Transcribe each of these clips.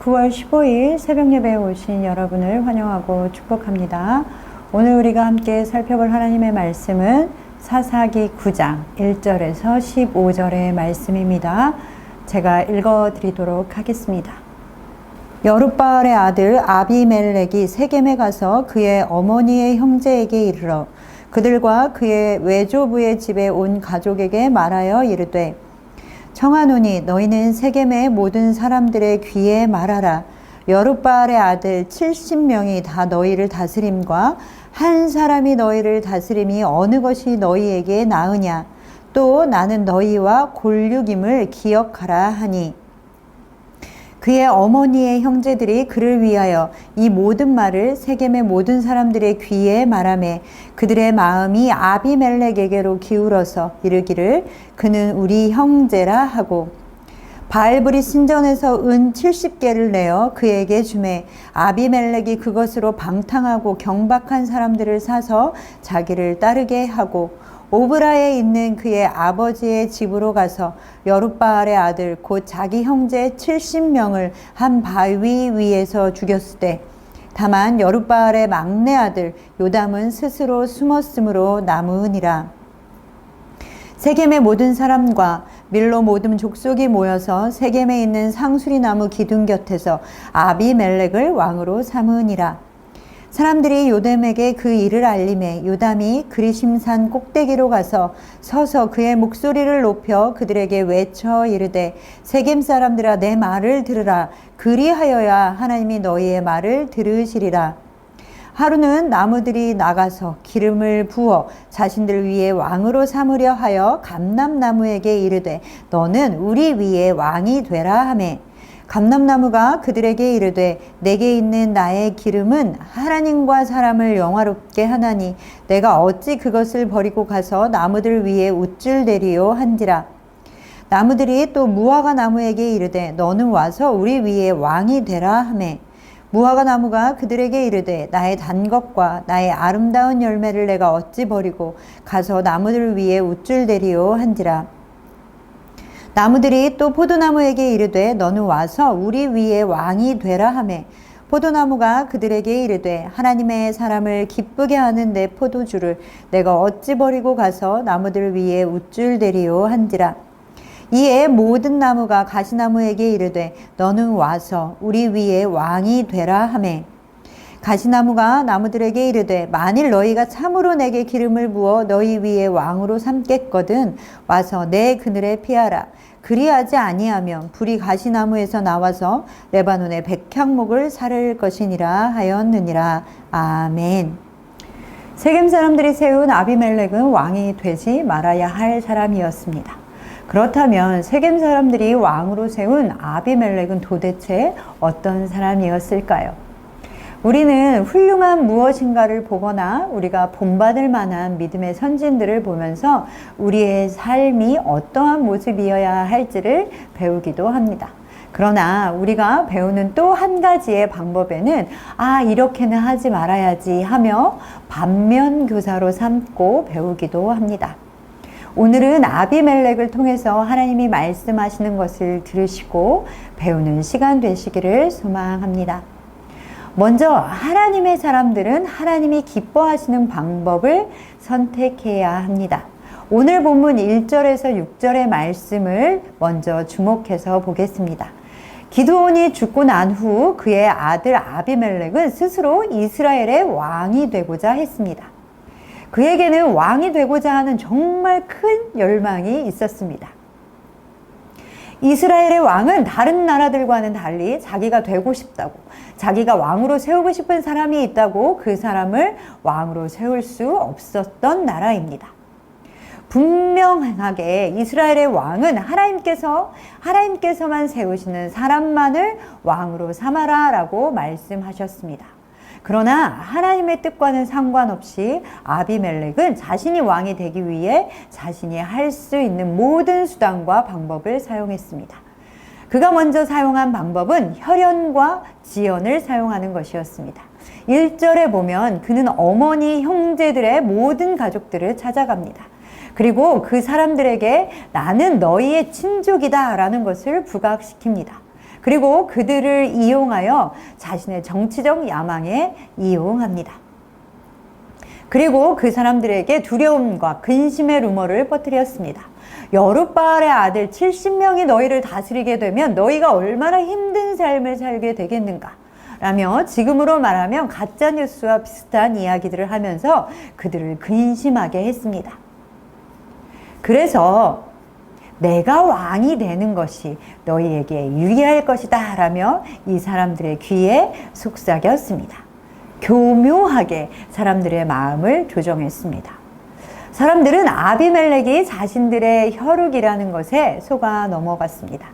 9월 15일 새벽 예배에 오신 여러분을 환영하고 축복합니다. 오늘 우리가 함께 살펴볼 하나님의 말씀은 사사기 9장 1절에서 15절의 말씀입니다. 제가 읽어드리도록 하겠습니다. 여룻바알의 아들 아비멜렉이 세겜에 가서 그의 어머니의 형제에게 이르러 그들과 그의 외조부의 집에 온 가족에게 말하여 이르되 청하노니 너희는 세겜의 모든 사람들의 귀에 말하라. 여룻바알의 아들 70명이 다 너희를 다스림과 한 사람이 너희를 다스림이 어느 것이 너희에게 나으냐. 또 나는 너희와 골육임을 기억하라 하니 그의 어머니의 형제들이 그를 위하여 이 모든 말을 세겜의 모든 사람들의 귀에 말하매 그들의 마음이 아비멜렉에게로 기울어서 이르기를 그는 우리 형제라 하고 바알브리 신전에서 은 70개를 내어 그에게 주매 아비멜렉이 그것으로 방탕하고 경박한 사람들을 사서 자기를 따르게 하고 오브라에 있는 그의 아버지의 집으로 가서 여룻바알의 아들 곧 자기 형제 70명을 한 바위 위에서 죽였을 때 다만 여룻바알의 막내 아들 요담은 스스로 숨었으므로 남으니라. 세겜의 모든 사람과 밀로 모든 족속이 모여서 세겜에 있는 상수리나무 기둥 곁에서 아비멜렉을 왕으로 삼으니라. 사람들이 요담에게 그 일을 알림해 요담이 그리심산 꼭대기로 가서 서서 그의 목소리를 높여 그들에게 외쳐 이르되 세겜 사람들아 내 말을 들으라. 그리하여야 하나님이 너희의 말을 들으시리라. 하루는 나무들이 나가서 기름을 부어 자신들 위에 왕으로 삼으려 하여 감람나무에게 이르되 너는 우리 위에 왕이 되라 하매 감람나무가 그들에게 이르되 내게 있는 나의 기름은 하나님과 사람을 영화롭게 하나니 내가 어찌 그것을 버리고 가서 나무들 위에 우쭐대리요 한지라. 나무들이 또 무화과 나무에게 이르되 너는 와서 우리 위에 왕이 되라 하매 무화과 나무가 그들에게 이르되 나의 단 것과 나의 아름다운 열매를 내가 어찌 버리고 가서 나무들 위에 우쭐대리요 한지라. 나무들이 또 포도나무에게 이르되 너는 와서 우리 위에 왕이 되라 하매 포도나무가 그들에게 이르되 하나님의 사람을 기쁘게 하는 내 포도주를 내가 어찌 버리고 가서 나무들 위에 우쭐대리요 한지라. 이에 모든 나무가 가시나무에게 이르되 너는 와서 우리 위에 왕이 되라 하매 가시나무가 나무들에게 이르되 만일 너희가 참으로 내게 기름을 부어 너희 위에 왕으로 삼겠거든 와서 내 그늘에 피하라. 그리하지 아니하면 불이 가시나무에서 나와서 레바논의 백향목을 사를 것이니라 하였느니라. 아멘. 세겜 사람들이 세운 아비멜렉은 왕이 되지 말아야 할 사람이었습니다. 그렇다면 세겜 사람들이 왕으로 세운 아비멜렉은 도대체 어떤 사람이었을까요? 우리는 훌륭한 무엇인가를 보거나 우리가 본받을 만한 믿음의 선진들을 보면서 우리의 삶이 어떠한 모습이어야 할지를 배우기도 합니다. 그러나 우리가 배우는 또 한 가지의 방법에는 이렇게는 하지 말아야지 하며 반면교사로 삼고 배우기도 합니다. 오늘은 아비멜렉을 통해서 하나님이 말씀하시는 것을 들으시고 배우는 시간 되시기를 소망합니다. 먼저 하나님의 사람들은 하나님이 기뻐하시는 방법을 선택해야 합니다. 오늘 본문 1절에서 6절의 말씀을 먼저 주목해서 보겠습니다. 기드온이 죽고 난 후 그의 아들 아비멜렉은 스스로 이스라엘의 왕이 되고자 했습니다. 그에게는 왕이 되고자 하는 정말 큰 열망이 있었습니다. 이스라엘의 왕은 다른 나라들과는 달리 자기가 되고 싶다고, 자기가 왕으로 세우고 싶은 사람이 있다고 그 사람을 왕으로 세울 수 없었던 나라입니다. 분명하게 이스라엘의 왕은 하나님께서만 세우시는 사람만을 왕으로 삼아라 라고 말씀하셨습니다. 그러나 하나님의 뜻과는 상관없이 아비멜렉은 자신이 왕이 되기 위해 자신이 할 수 있는 모든 수단과 방법을 사용했습니다. 그가 먼저 사용한 방법은 혈연과 지연을 사용하는 것이었습니다. 1절에 보면 그는 어머니 형제들의 모든 가족들을 찾아갑니다. 그리고 그 사람들에게 나는 너희의 친족이다 라는 것을 부각시킵니다. 그리고 그들을 이용하여 자신의 정치적 야망에 이용합니다. 그리고 그 사람들에게 두려움과 근심의 루머를 퍼뜨렸습니다. 여룻바알의 아들 70명이 너희를 다스리게 되면 너희가 얼마나 힘든 삶을 살게 되겠는가 라며 지금으로 말하면 가짜뉴스와 비슷한 이야기들을 하면서 그들을 근심하게 했습니다. 그래서 내가 왕이 되는 것이 너희에게 유리할 것이다 라며 이 사람들의 귀에 속삭였습니다. 교묘하게 사람들의 마음을 조정했습니다. 사람들은 아비멜렉이 자신들의 혈육이라는 것에 속아 넘어갔습니다.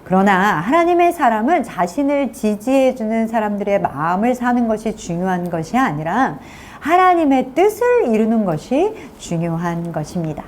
그러나 하나님의 사람은 자신을 지지해주는 사람들의 마음을 사는 것이 중요한 것이 아니라 하나님의 뜻을 이루는 것이 중요한 것입니다.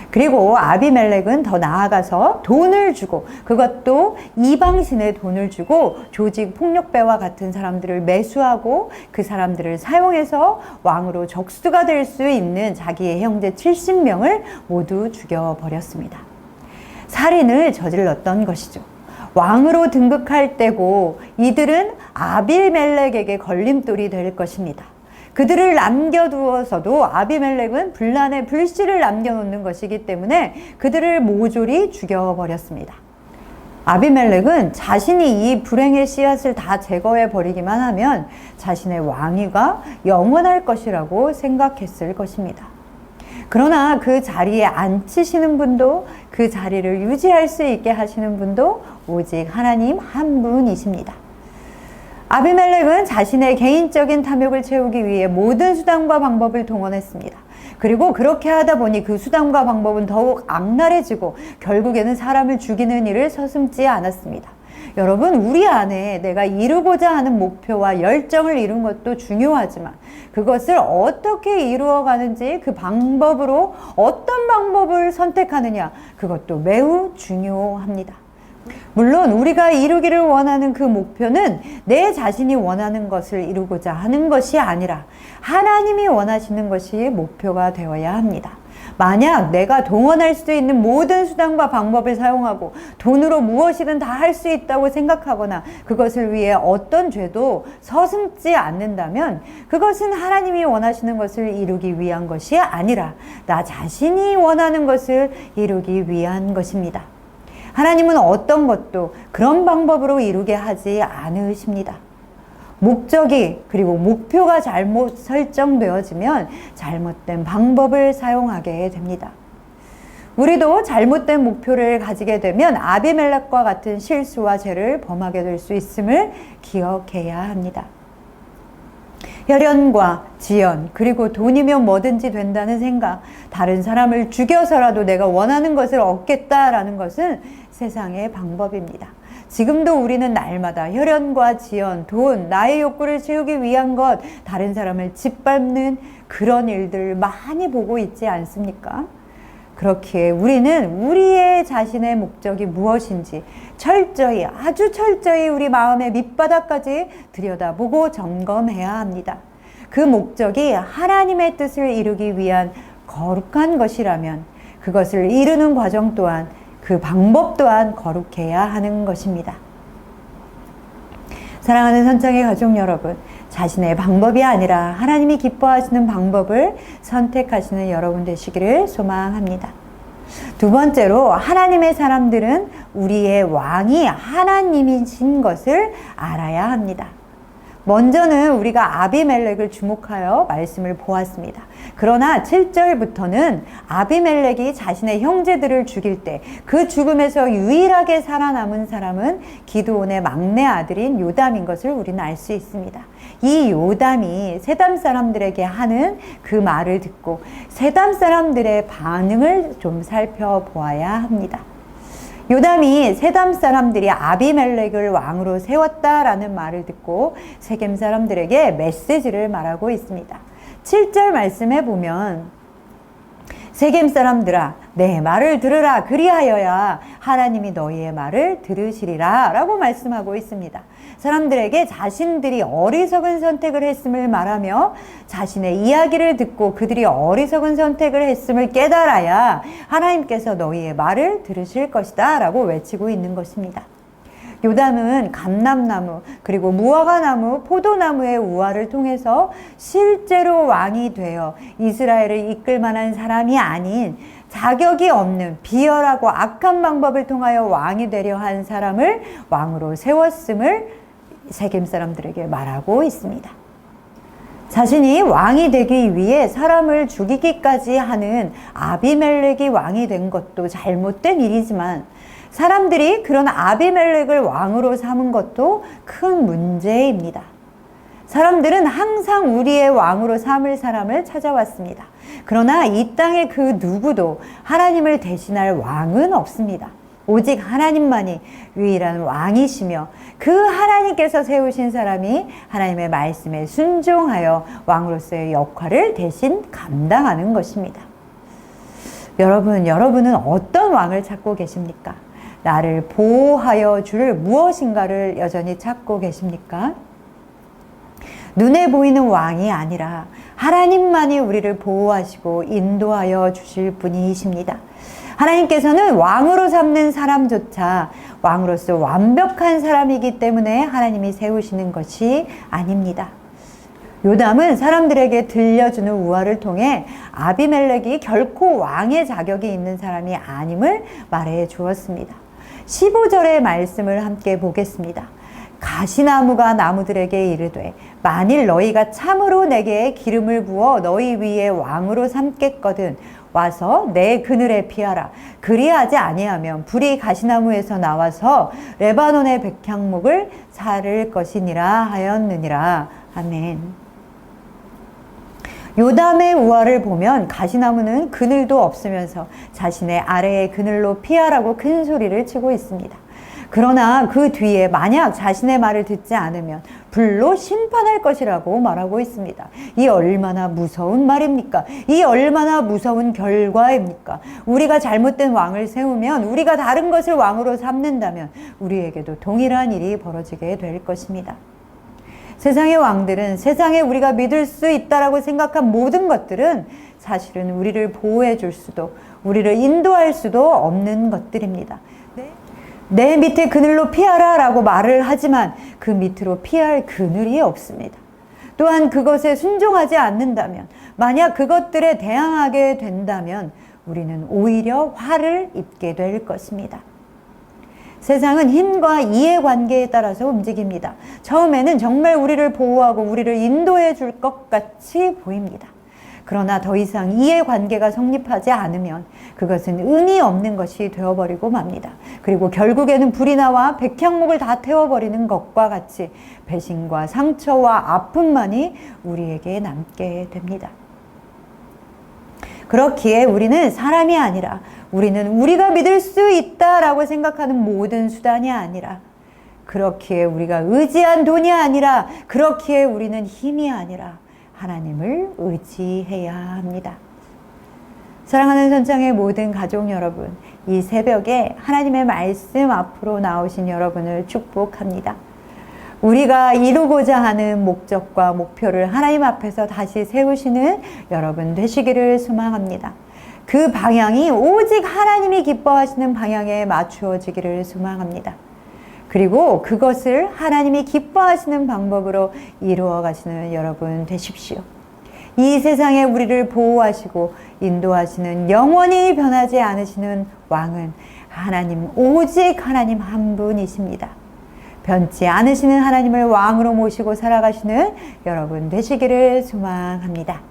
그리고 아비멜렉은 더 나아가서 돈을 주고, 그것도 이방신의 돈을 주고 조직 폭력배와 같은 사람들을 매수하고 그 사람들을 사용해서 왕으로 적수가 될 수 있는 자기의 형제 70명을 모두 죽여버렸습니다. 살인을 저질렀던 것이죠. 왕으로 등극할 때고 이들은 아비멜렉에게 걸림돌이 될 것입니다. 그들을 남겨두어서도 아비멜렉은 분란의 불씨를 남겨놓는 것이기 때문에 그들을 모조리 죽여버렸습니다. 아비멜렉은 자신이 이 불행의 씨앗을 다 제거해버리기만 하면 자신의 왕위가 영원할 것이라고 생각했을 것입니다. 그러나 그 자리에 앉히시는 분도 그 자리를 유지할 수 있게 하시는 분도 오직 하나님 한 분이십니다. 아비멜렉은 자신의 개인적인 탐욕을 채우기 위해 모든 수단과 방법을 동원했습니다. 그리고 그렇게 하다 보니 그 수단과 방법은 더욱 악랄해지고 결국에는 사람을 죽이는 일을 서슴지 않았습니다. 여러분, 우리 안에 내가 이루고자 하는 목표와 열정을 이룬 것도 중요하지만 그것을 어떻게 이루어가는지 그 방법으로 어떤 방법을 선택하느냐, 그것도 매우 중요합니다. 물론 우리가 이루기를 원하는 그 목표는 내 자신이 원하는 것을 이루고자 하는 것이 아니라 하나님이 원하시는 것이 목표가 되어야 합니다. 만약 내가 동원할 수 있는 모든 수단과 방법을 사용하고 돈으로 무엇이든 다 할 수 있다고 생각하거나 그것을 위해 어떤 죄도 서슴지 않는다면 그것은 하나님이 원하시는 것을 이루기 위한 것이 아니라 나 자신이 원하는 것을 이루기 위한 것입니다. 하나님은 어떤 것도 그런 방법으로 이루게 하지 않으십니다. 목적이 그리고 목표가 잘못 설정되어지면 잘못된 방법을 사용하게 됩니다. 우리도 잘못된 목표를 가지게 되면 아비멜렉과 같은 실수와 죄를 범하게 될 수 있음을 기억해야 합니다. 혈연과 지연, 그리고 돈이면 뭐든지 된다는 생각, 다른 사람을 죽여서라도 내가 원하는 것을 얻겠다라는 것은 세상의 방법입니다. 지금도 우리는 날마다 혈연과 지연, 돈, 나의 욕구를 채우기 위한 것, 다른 사람을 짓밟는 그런 일들을 많이 보고 있지 않습니까? 그렇기에 우리는 우리의 자신의 목적이 무엇인지 철저히, 아주 철저히 우리 마음의 밑바닥까지 들여다보고 점검해야 합니다. 그 목적이 하나님의 뜻을 이루기 위한 거룩한 것이라면 그것을 이루는 과정 또한, 그 방법 또한 거룩해야 하는 것입니다. 사랑하는 선창의 가족 여러분, 자신의 방법이 아니라 하나님이 기뻐하시는 방법을 선택하시는 여러분 되시기를 소망합니다. 두 번째로, 하나님의 사람들은 우리의 왕이 하나님이신 것을 알아야 합니다. 먼저는 우리가 아비멜렉을 주목하여 말씀을 보았습니다. 그러나 7절부터는 아비멜렉이 자신의 형제들을 죽일 때 그 죽음에서 유일하게 살아남은 사람은 기드온의 막내 아들인 요담인 것을 우리는 알 수 있습니다. 이 요담이 세담 사람들에게 하는 그 말을 듣고 세담 사람들의 반응을 좀 살펴보아야 합니다. 요담이 세담 사람들이 아비멜렉을 왕으로 세웠다라는 말을 듣고 세겜 사람들에게 메시지를 말하고 있습니다. 7절 말씀에 보면 세겜 사람들아, 내 말을 들으라. 그리하여야 하나님이 너희의 말을 들으시리라 라고 말씀하고 있습니다. 사람들에게 자신들이 어리석은 선택을 했음을 말하며 자신의 이야기를 듣고 그들이 어리석은 선택을 했음을 깨달아야 하나님께서 너희의 말을 들으실 것이다 라고 외치고 있는 것입니다. 요담은 감람나무 그리고 무화과나무, 포도나무의 우화를 통해서 실제로 왕이 되어 이스라엘을 이끌 만한 사람이 아닌 자격이 없는 비열하고 악한 방법을 통하여 왕이 되려 한 사람을 왕으로 세웠음을 세겜 사람들에게 말하고 있습니다. 자신이 왕이 되기 위해 사람을 죽이기까지 하는 아비멜렉이 왕이 된 것도 잘못된 일이지만 사람들이 그런 아비멜렉을 왕으로 삼은 것도 큰 문제입니다. 사람들은 항상 우리의 왕으로 삼을 사람을 찾아왔습니다. 그러나 이 땅에 그 누구도 하나님을 대신할 왕은 없습니다. 오직 하나님만이 유일한 왕이시며 그 하나님께서 세우신 사람이 하나님의 말씀에 순종하여 왕으로서의 역할을 대신 감당하는 것입니다. 여러분은 어떤 왕을 찾고 계십니까? 나를 보호하여 줄 무엇인가를 여전히 찾고 계십니까? 눈에 보이는 왕이 아니라 하나님만이 우리를 보호하시고 인도하여 주실 분이십니다. 하나님께서는 왕으로 삼는 사람조차 왕으로서 완벽한 사람이기 때문에 하나님이 세우시는 것이 아닙니다. 요담은 사람들에게 들려주는 우화를 통해 아비멜렉이 결코 왕의 자격이 있는 사람이 아님을 말해 주었습니다. 15절의 말씀을 함께 보겠습니다. 가시나무가 나무들에게 이르되 만일 너희가 참으로 내게 기름을 부어 너희 위에 왕으로 삼겠거든 와서 내 그늘에 피하라. 그리하지 아니하면 불이 가시나무에서 나와서 레바논의 백향목을 사를 것이니라 하였느니라. 아멘. 요담의 우화를 보면 가시나무는 그늘도 없으면서 자신의 아래의 그늘로 피하라고 큰 소리를 치고 있습니다. 그러나 그 뒤에 만약 자신의 말을 듣지 않으면 불로 심판할 것이라고 말하고 있습니다. 이 얼마나 무서운 말입니까? 이 얼마나 무서운 결과입니까? 우리가 잘못된 왕을 세우면, 우리가 다른 것을 왕으로 삼는다면 우리에게도 동일한 일이 벌어지게 될 것입니다. 세상의 왕들은, 세상에 우리가 믿을 수 있다라고 생각한 모든 것들은 사실은 우리를 보호해 줄 수도, 우리를 인도할 수도 없는 것들입니다. 내 밑에 그늘로 피하라 라고 말을 하지만 그 밑으로 피할 그늘이 없습니다. 또한 그것에 순종하지 않는다면, 만약 그것들에 대항하게 된다면 우리는 오히려 화를 입게 될 것입니다. 세상은 힘과 이해관계에 따라서 움직입니다. 처음에는 정말 우리를 보호하고 우리를 인도해 줄 것 같이 보입니다. 그러나 더 이상 이해관계가 성립하지 않으면 그것은 의미 없는 것이 되어버리고 맙니다. 그리고 결국에는 불이 나와 백향목을 다 태워버리는 것과 같이 배신과 상처와 아픔만이 우리에게 남게 됩니다. 그렇기에 우리는 사람이 아니라, 우리는 우리가 믿을 수 있다라고 생각하는 모든 수단이 아니라, 그렇기에 우리가 의지한 돈이 아니라, 그렇기에 우리는 힘이 아니라 하나님을 의지해야 합니다. 사랑하는 선창의 모든 가족 여러분, 이 새벽에 하나님의 말씀 앞으로 나오신 여러분을 축복합니다. 우리가 이루고자 하는 목적과 목표를 하나님 앞에서 다시 세우시는 여러분 되시기를 소망합니다. 그 방향이 오직 하나님이 기뻐하시는 방향에 맞추어지기를 소망합니다. 그리고 그것을 하나님이 기뻐하시는 방법으로 이루어 가시는 여러분 되십시오. 이 세상에 우리를 보호하시고 인도하시는 영원히 변하지 않으시는 왕은 하나님, 오직 하나님 한 분이십니다. 변치 않으시는 하나님을 왕으로 모시고 살아가시는 여러분 되시기를 소망합니다.